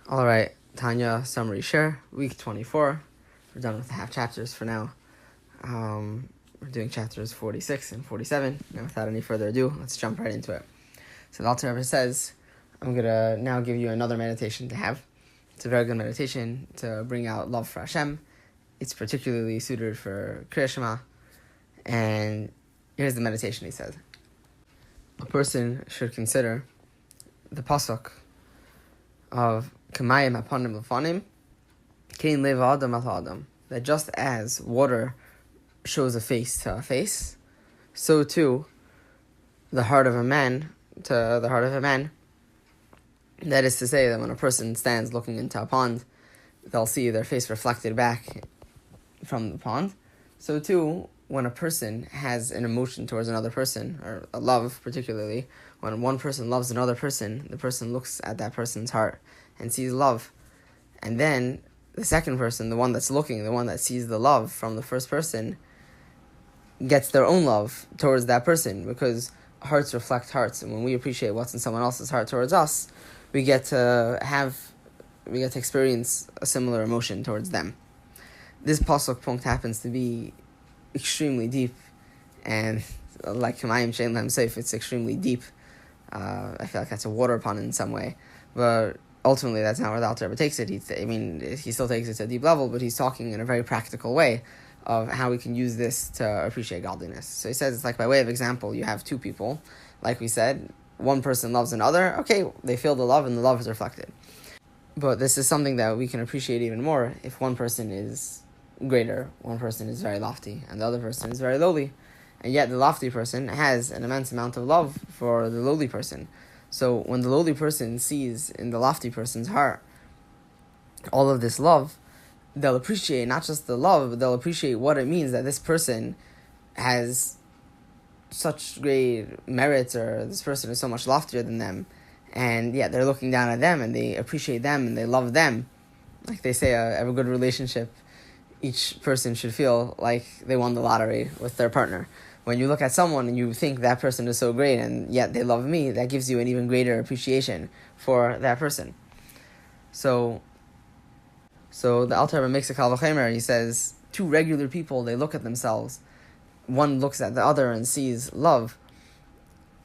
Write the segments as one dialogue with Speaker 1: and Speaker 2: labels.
Speaker 1: All right, Tanya Summary Shiur, week 24. We're done with the half chapters for now. We're doing chapters 46 and 47. Now, without any further ado, let's jump right into it. So the Alter Rebbe says, I'm going to now give you another meditation to have. It's a very good meditation to bring out love for Hashem. It's particularly suited for Kriya Shema. And here's the meditation he said. A person should consider the pasuk of kein aponim lefanim, kein lev adam al adam. That just as water shows a face to a face, so too the heart of a man to the heart of a man. That is to say that when a person stands looking into a pond, they'll see their face reflected back from the pond. So too, when a person has an emotion towards another person, or a love particularly, when one person loves another person, the person looks at that person's heart and sees love. And then the second person, the one that's looking, the one that sees the love from the first person, gets their own love towards that person, because hearts reflect hearts. And when we appreciate what's in someone else's heart towards us, we get to experience a similar emotion towards them. This pasuk punkt happens to be extremely deep, and like Kamayim Shein Lahem Seif, it's extremely deep. I feel like that's a water pun in some way, but ultimately that's not where the Alter Rebbe takes it. He still takes it to a deep level, but he's talking in a very practical way of how we can use this to appreciate godliness. So he says it's like, by way of example, you have two people, like we said, one person loves another, okay, they feel the love and the love is reflected. But this is something that we can appreciate even more if one person is greater, one person is very lofty, and the other person is very lowly. And yet the lofty person has an immense amount of love for the lowly person. So when the lowly person sees in the lofty person's heart all of this love, they'll appreciate not just the love, but they'll appreciate what it means that this person has such great merits, or this person is so much loftier than them. And yeah, they're looking down at them, and they appreciate them, and they love them. Like they say, a good relationship, each person should feel like they won the lottery with their partner. When you look at someone and you think that person is so great, and yet they love me, that gives you an even greater appreciation for that person. So the Alter Rebbe makes a kal v'chomer. He says, two regular people, they look at themselves. One looks at the other and sees love.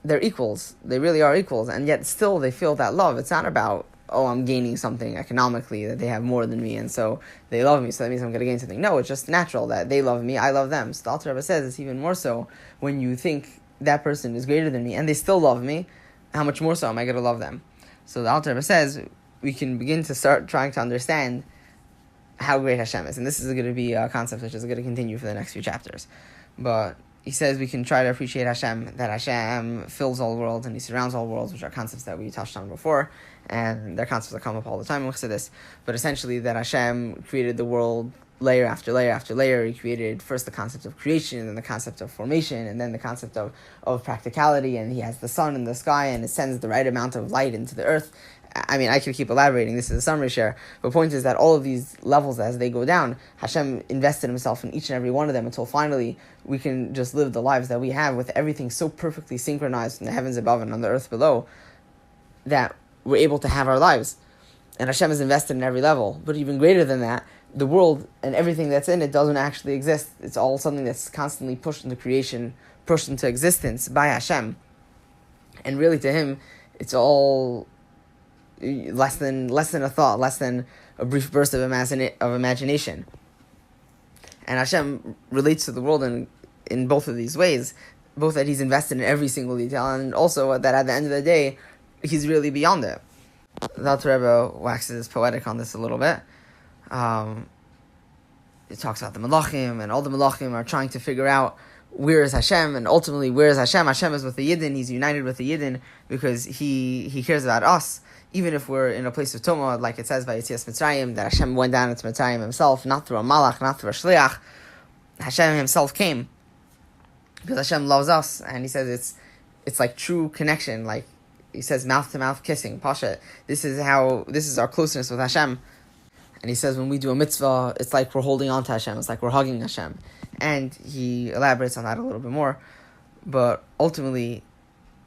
Speaker 1: They're equals. They really are equals. And yet still they feel that love. It's not about, I'm gaining something economically, that they have more than me, and so they love me, so that means I'm going to gain something. No, it's just natural that they love me, I love them. So the Alter Rebbe says it's even more so when you think that person is greater than me, and they still love me, how much more so am I going to love them? So the Alter Rebbe says we can begin to start trying to understand how great Hashem is. And this is going to be a concept which is going to continue for the next few chapters. But he says we can try to appreciate Hashem, that Hashem fills all worlds and He surrounds all worlds, which are concepts that we touched on before, and they're concepts that come up all the time in Chassidus. But essentially that Hashem created the world layer after layer after layer. He created first the concept of creation, and then the concept of formation, and then the concept of practicality, and He has the sun in the sky, and it sends the right amount of light into the earth. I mean, I could keep elaborating. This is a summary shiur. The point is that all of these levels, as they go down, Hashem invested Himself in each and every one of them until finally we can just live the lives that we have with everything so perfectly synchronized in the heavens above and on the earth below, that we're able to have our lives. And Hashem is invested in every level. But even greater than that, the world and everything that's in it doesn't actually exist. It's all something that's constantly pushed into creation, pushed into existence by Hashem. And really to Him, it's all less than a thought, less than a brief burst of imagination. And Hashem relates to the world in both of these ways, both that He's invested in every single detail, and also that at the end of the day, He's really beyond it. The Alter Rebbe waxes poetic on this a little bit. It talks about the Malachim, and all the Malachim are trying to figure out where is Hashem, and ultimately where is Hashem? Hashem is with the Yidden. He's united with the Yidden because He cares about us. Even if we're in a place of Tumah, like it says by Yetzias Mitzrayim, that Hashem went down into Mitzrayim Himself, not through a Malach, not through a Shliach. Hashem Himself came because Hashem loves us, and He says it's like true connection. Like He says, mouth to mouth kissing, Pasha. This is our closeness with Hashem. And He says when we do a mitzvah, it's like we're holding on to Hashem. It's like we're hugging Hashem. And He elaborates on that a little bit more, but ultimately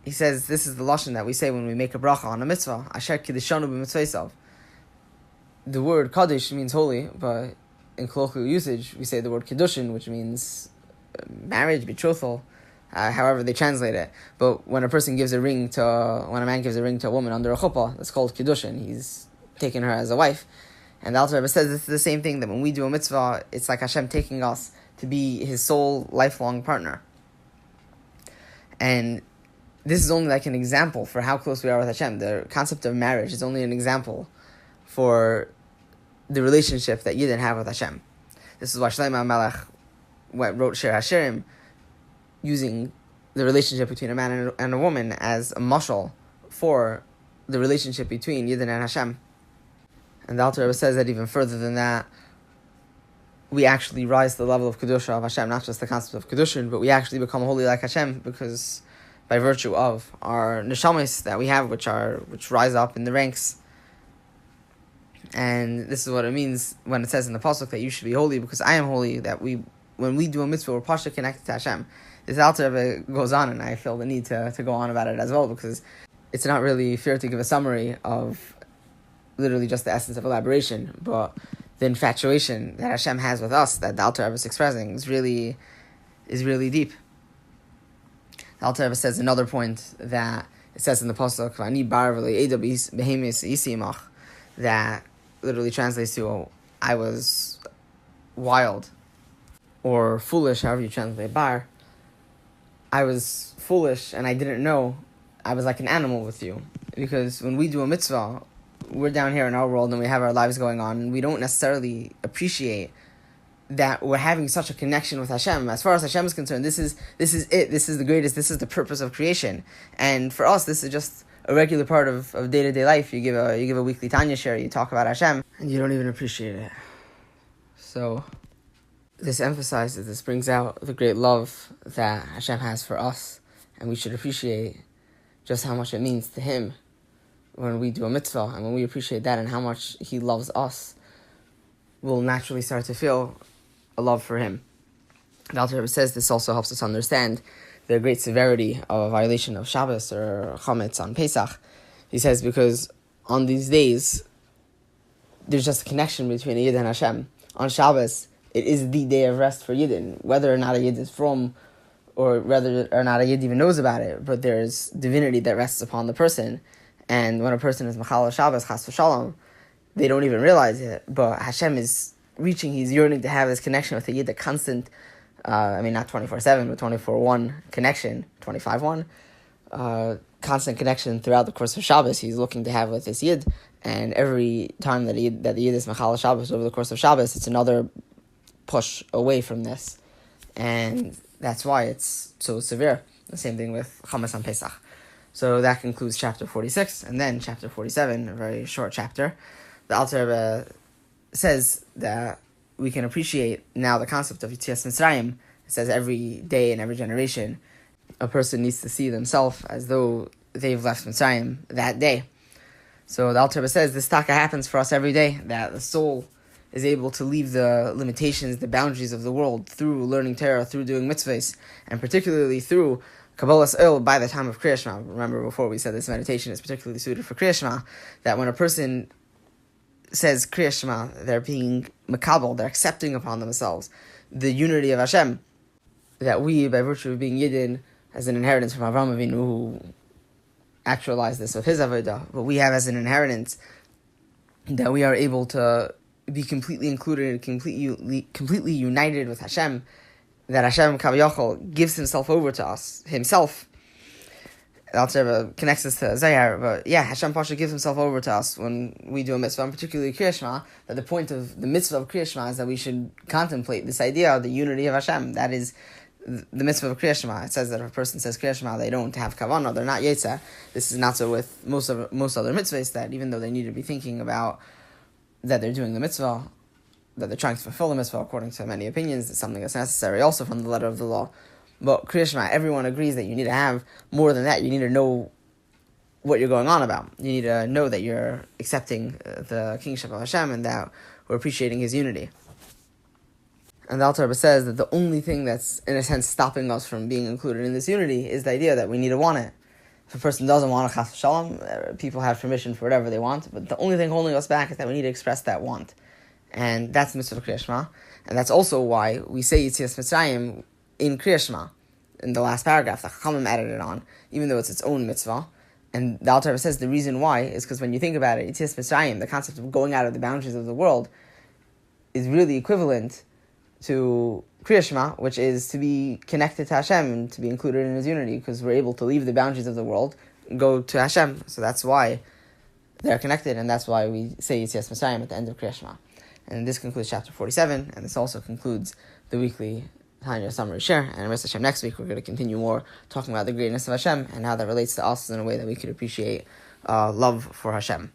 Speaker 1: he says this is the lashon that we say when we make a bracha on a mitzvah. Asher kiddishanu b'mitzvaysav. the word Kaddish means holy, but in colloquial usage, we say the word Kiddushin, which means marriage, betrothal, however they translate it. But when a man gives a ring to a woman under a chuppah, that's called Kiddushin. He's taking her as a wife. And the Alter Rebbe says it's the same thing, that when we do a mitzvah, it's like Hashem taking us to be His sole lifelong partner. And this is only like an example for how close we are with Hashem. The concept of marriage is only an example for the relationship that Yidden have with Hashem. This is why Shlomo HaMelech wrote Shir HaShiurim, using the relationship between a man and a woman as a mashal for the relationship between Yidden and Hashem. And the Alter Rebbe says that even further than that, we actually rise to the level of Kedusha of Hashem, not just the concept of Kedushin, but we actually become holy like Hashem, because by virtue of our neshamas that we have, which rise up in the ranks. And this is what it means when it says in the pasuk that you should be holy because I am holy, that when we do a mitzvah, we're partially connected to Hashem. This Alter Rebbe goes on, and I feel the need to go on about it as well, because it's not really fair to give a summary of literally just the essence of elaboration, but the infatuation that Hashem has with us, that the Alter Rebbe is expressing, is really deep. The Alter Rebbe says another point that it says in the pasuk, "Ani bar v'le'eda behemis yisimach," that literally translates to I was wild or foolish, however you translate bar. I was foolish and I didn't know. I was like an animal with you, because when we do a mitzvah, we're down here in our world and we have our lives going on, and we don't necessarily appreciate that we're having such a connection with Hashem. As far as Hashem is concerned, this is it. This is the greatest. This is the purpose of creation. And for us, this is just a regular part of day-to-day life. You give a weekly Tanya Shiur, you talk about Hashem, and you don't even appreciate it. So this emphasizes, this brings out the great love that Hashem has for us, and we should appreciate just how much it means to Him when we do a mitzvah, and when we appreciate that and how much He loves us, we'll naturally start to feel a love for Him. The Alter Rebbe says this also helps us understand the great severity of a violation of Shabbos or Chametz on Pesach. He says because on these days, there's just a connection between a Yid and Hashem. On Shabbos, it is the day of rest for Yidden, whether or not a Yid is from, or whether or not a Yid even knows about it, but there's divinity that rests upon the person. And when a person is Machal Shabbos, Chas v'Shalom, they don't even realize it, but Hashem is reaching, He's yearning to have this connection with a Yid, a constant, not 24/7, but 24/1 connection, 25/1, constant connection throughout the course of Shabbos. He's looking to have with this Yid, and every time that the Yid is Machal Shabbos over the course of Shabbos, it's another push away from this, and that's why it's so severe. The same thing with Chametz on Pesach. So that concludes chapter 46, and then chapter 47, a very short chapter. The Alter Rebbe says that we can appreciate now the concept of Yetzias Mitzrayim. It says every day and every generation, a person needs to see themselves as though they've left Mitzrayim that day. So the Alter Rebbe says this taka happens for us every day, that the soul is able to leave the limitations, the boundaries of the world through learning Torah, through doing mitzvahs, and particularly through Kabbalas Ol by the time of Kriya Shema. Remember before we said this meditation is particularly suited for Kriya Shema, that when a person says Kriya Shema, they're being makabel, they're accepting upon themselves the unity of Hashem, that we, by virtue of being Yidden, as an inheritance from Avraham Avinu, who actualized this with his avodah, but we have as an inheritance that we are able to be completely included, completely united with Hashem, that Hashem Kaviyachol gives Himself over to us, Himself. The Alter Rebbe connects this to Zayar, but Hashem Pasha gives Himself over to us when we do a mitzvah, and particularly Kriya Shema, that the point of the mitzvah of Kriya Shema is that we should contemplate this idea of the unity of Hashem. That is the mitzvah of Kriya Shema. It says that if a person says Kriya Shema, they don't have kavanah, they're not Yetzah. This is not so with most other mitzvahs, that even though they need to be thinking about that they're doing the mitzvah, that they're trying to fulfill the mitzvah according to many opinions, it's something that's necessary also from the letter of the law. But Kriya Shema, everyone agrees that you need to have more than that. You need to know what you're going on about. You need to know that you're accepting the kingship of Hashem and that we're appreciating His unity. And the Alter Rebbe says that the only thing that's, in a sense, stopping us from being included in this unity is the idea that we need to want it. If a person doesn't want a chas v'shalom, people have permission for whatever they want, but the only thing holding us back is that we need to express that want. And that's mitzvah Kriyas Shema. And that's also why we say Yitzias Mitzrayim in Kriyas Shema, in the last paragraph. The Chachamim added it on, even though it's its own mitzvah. And the Alter Rebbe says the reason why is because when you think about it, Yitzias Mitzrayim, the concept of going out of the boundaries of the world, is really equivalent to Kriyas Shema, which is to be connected to Hashem and to be included in His unity, because we're able to leave the boundaries of the world and go to Hashem. So that's why they're connected, and that's why we say Yitzias Mitzrayim at the end of Kriyas Shema. And this concludes chapter 47, and this also concludes the weekly Tanya Summary Shiur. And Rest Hashem, next week we're going to continue more talking about the greatness of Hashem and how that relates to us in a way that we could appreciate love for Hashem.